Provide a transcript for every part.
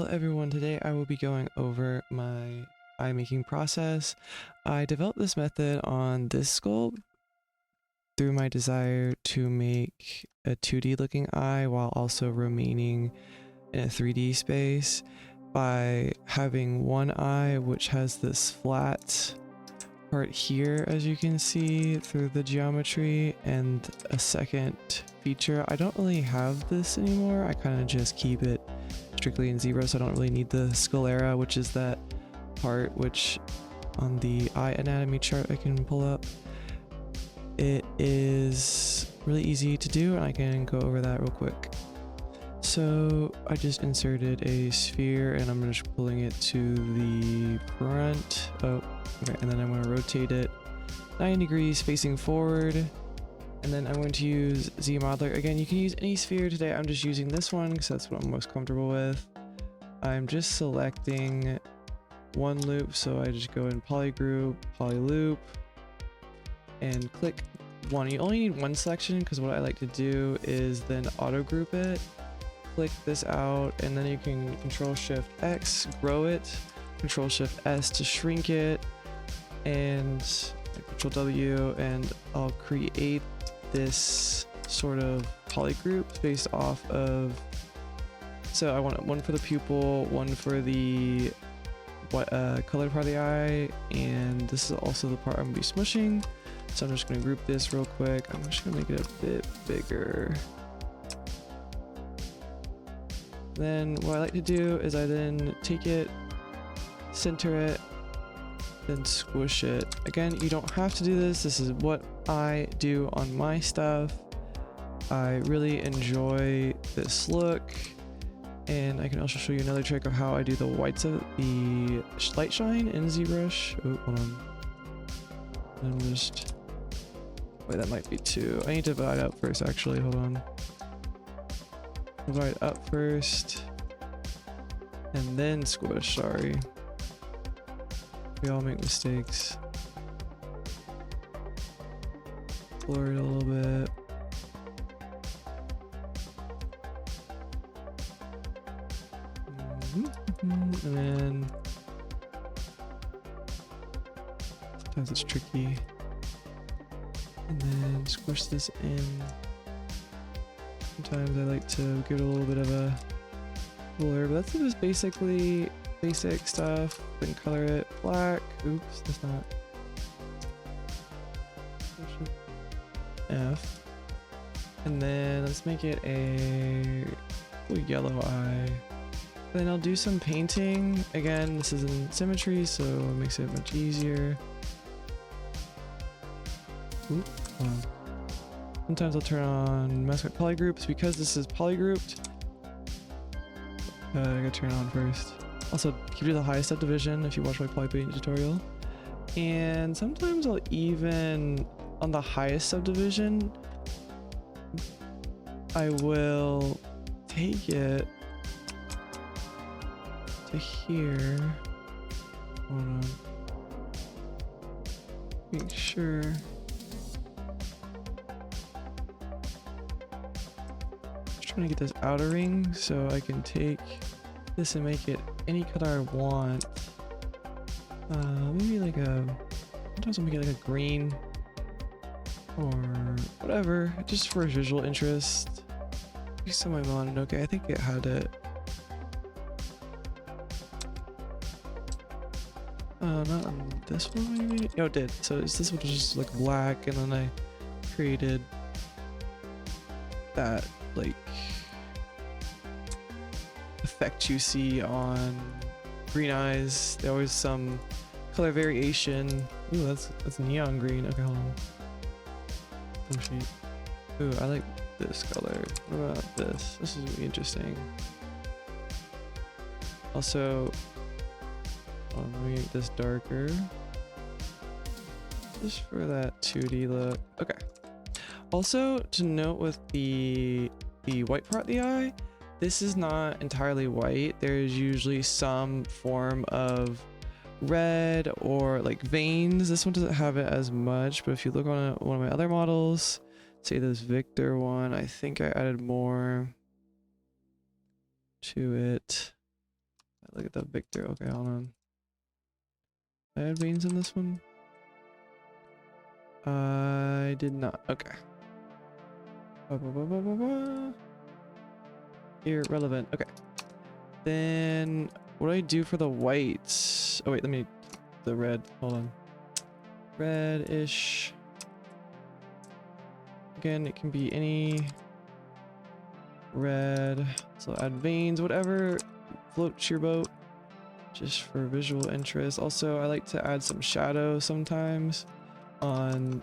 Hello everyone, today I will be going over my eye making process. I developed this method on this sculpt through my desire to make a 2D looking eye while also remaining in a 3D space by having one eye which has this flat part here, as you can see through the geometry, and a second feature. I don't really have this anymore. I kind of just keep it strictly in Zbrush, so I don't really need the Sclera, which is that part which on the eye anatomy chart I can pull up. It is really easy to do, and I can go over that real quick. So I just inserted a sphere and I'm just pulling it to the front. Oh, okay, and then I'm going to rotate it 90 degrees facing forward. And then I'm going to use ZModeler. Again, you can use any sphere today. I'm just using this one because that's what I'm most comfortable with. I'm just selecting one loop. So I just go in polygroup, polyloop, and click one. You only need one selection because what I like to do is then auto group it. Click this out, and then you can Control Shift X, grow it, Control Shift S to shrink it, and Control W, and I'll create this sort of polygroup based off of, so I want one for the pupil, one for the colored part of the eye, and this is also the part I'm going to be smushing. So I'm just going to group this real quick. I'm just going to make it a bit bigger. Then what I like to do is I then take it, center it, then squish it. Again, you don't have to do this. This is what I do on my stuff. I really enjoy this look, and I can also show you another trick of how I do the whites of the light shine in ZBrush. Oh, hold on. I'm just, wait, that might be two. I need to divide up first, actually. Hold on. Divide up first, and then squish. Sorry. We all make mistakes. Blur it a little bit. And then sometimes it's tricky. And then squish this in. Sometimes I like to give it a little bit of a blur, but that's just basically basic stuff. Then color it black. Oops, that's not F. And then let's make it a yellow eye. Then I'll do some painting. Again, this is in symmetry, so it makes it much easier. Oop, hold on. Sometimes I'll turn on mascot polygroups because this is polygrouped. I gotta turn it on first. Also, keep it to the highest subdivision if you watch my polypainting tutorial. And sometimes I'll even, on the highest subdivision, I will take it to here. Hold on. Make sure. Trying to get this outer ring so I can take this and make it any color I want. Maybe like a, sometimes I'll make it like a green or whatever, just for visual interest. Use some of my mind. Okay, I think it had it. Not on this one maybe? No, it did. So this one was just like black, and then I created that like effect you see on green eyes. There always some color variation. Ooh, that's neon green. Okay, hold on. Ooh, I like this color. What about this? This is really interesting. Also, let me make this darker just for that 2D look. Okay. Also, to note with the white part of the eye, this is not entirely white. There's usually some form of red or like veins. This one doesn't have it as much, but if you look on one of my other models, say this Victor one, I think I added more to it. at the Victor. Okay, hold on. I had veins in this one? I did not. Okay. Irrelevant. Okay. Then what do I do for the whites? Oh wait, let me the red. Hold on. Red-ish. Again, it can be any red. So add veins, whatever floats your boat. Just for visual interest. Also, I like to add some shadow sometimes on.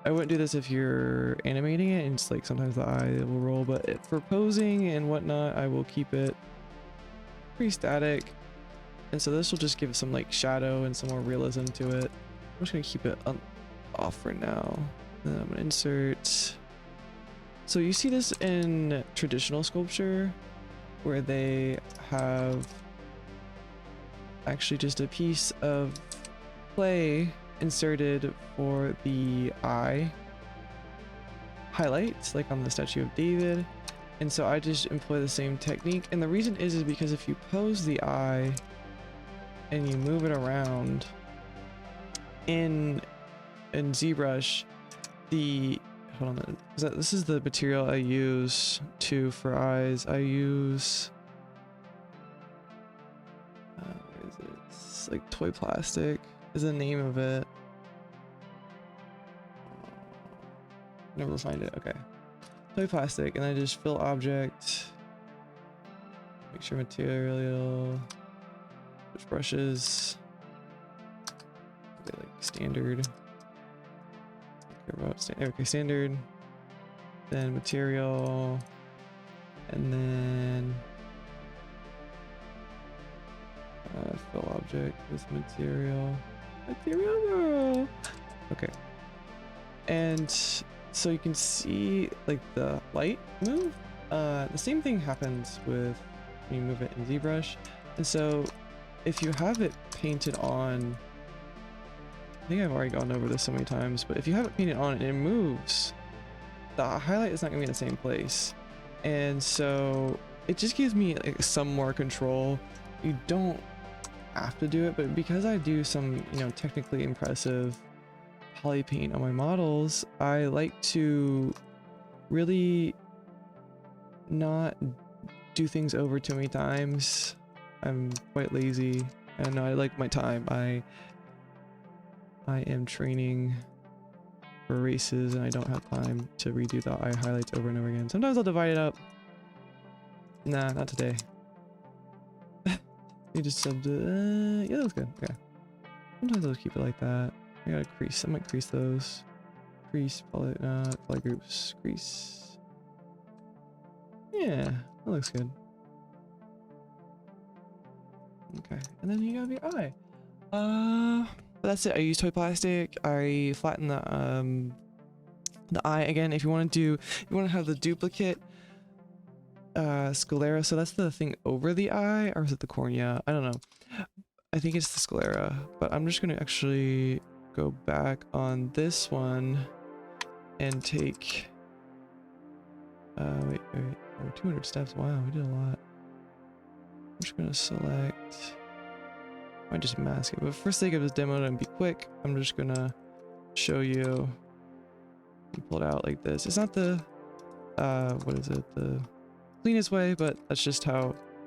I wouldn't do this if you're animating it, and it's like sometimes the eye will roll, but for posing and whatnot, I will keep it pretty static. And so this will just give some like shadow and some more realism to it. I'm just gonna keep it off for now. Then I'm gonna insert. So you see this in traditional sculpture where they have actually just a piece of clay inserted for the eye highlights, like on the statue of David. And so I just employ the same technique, and the reason is because if you pose the eye and you move it around in Zbrush, hold on, this is the material I use for eyes. I use where is it? It's like toy plastic is the name of it. Never find it. Okay, toy plastic, and I just fill object, make sure material, switch brushes, like standard. Okay, standard, then material, and then fill object with material. Okay, and so you can see like the light move. The same thing happens with when you move it in ZBrush, and so if you have it painted on, I think I've already gone over this so many times, but if you have it painted on and it moves, the highlight is not gonna be in the same place, and so it just gives me like some more control. You don't have to do it, but because I do some, you know, technically impressive poly paint on my models, I like to really not do things over too many times. I'm quite lazy, and I like my time. I am training for races, and I don't have time to redo the eye highlights over and over again. Sometimes I'll divide it up. Nah, not today. You just subbed it. Yeah, that was good. Okay. Sometimes I'll keep it like that. I gotta crease. I might crease those. Crease, poly groups, crease. Yeah, that looks good. Okay, and then you have your eye. But that's it. I use toy plastic. I flatten the eye again. If you want to do, you want to have the duplicate Sclera. So that's the thing over the eye, or is it the cornea? I don't know. I think it's the Sclera, but I'm just gonna actually go back on this one and take. Wait. Oh, 200 steps. Wow, we did a lot. I'm just gonna select. I might just mask it, but for sake of this demo and be quick, I'm just gonna show you. You pull it out like this. It's not the what is it, the cleanest way, but that's just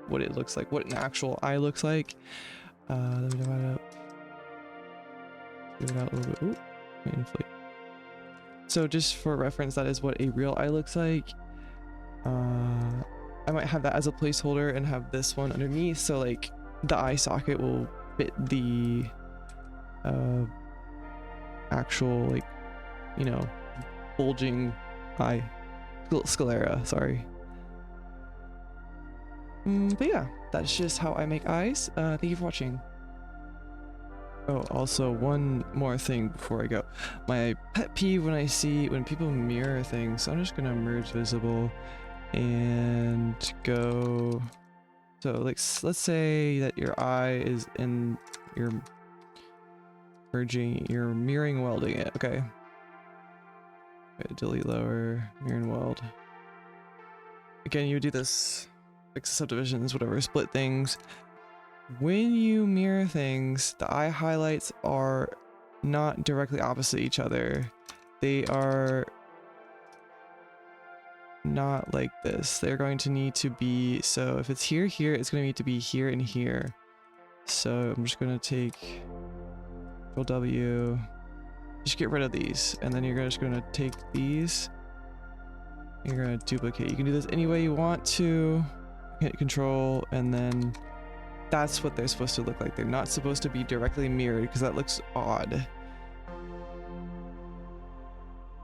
what it looks like, what an actual eye looks like. Let me divide it up. Give it out a little bit. Ooh, let me inflate. So just for reference, that is what a real eye looks like. I might have that as a placeholder and have this one underneath, so like the eye socket will fit the actual, like, you know, bulging eye sclera, sorry. But yeah, that's just how I make eyes. Thank you for watching. Oh, also one more thing before I go. My pet peeve when people mirror things, so I'm just gonna merge visible and go. So like, let's say that your eye is in your merging, you're mirroring welding it. Okay. Delete lower, mirror and weld. Again, you would do this like subdivisions, whatever, split things. When you mirror things, the eye highlights are not directly opposite each other. They are not like this. They're going to need to be, so if it's here, here, it's going to need to be here and here. So I'm just going to take Control W, just get rid of these, and then you're just going to take these, you're going to duplicate. You can do this any way you want to, hit Control, and then that's what they're supposed to look like. They're not supposed to be directly mirrored because that looks odd.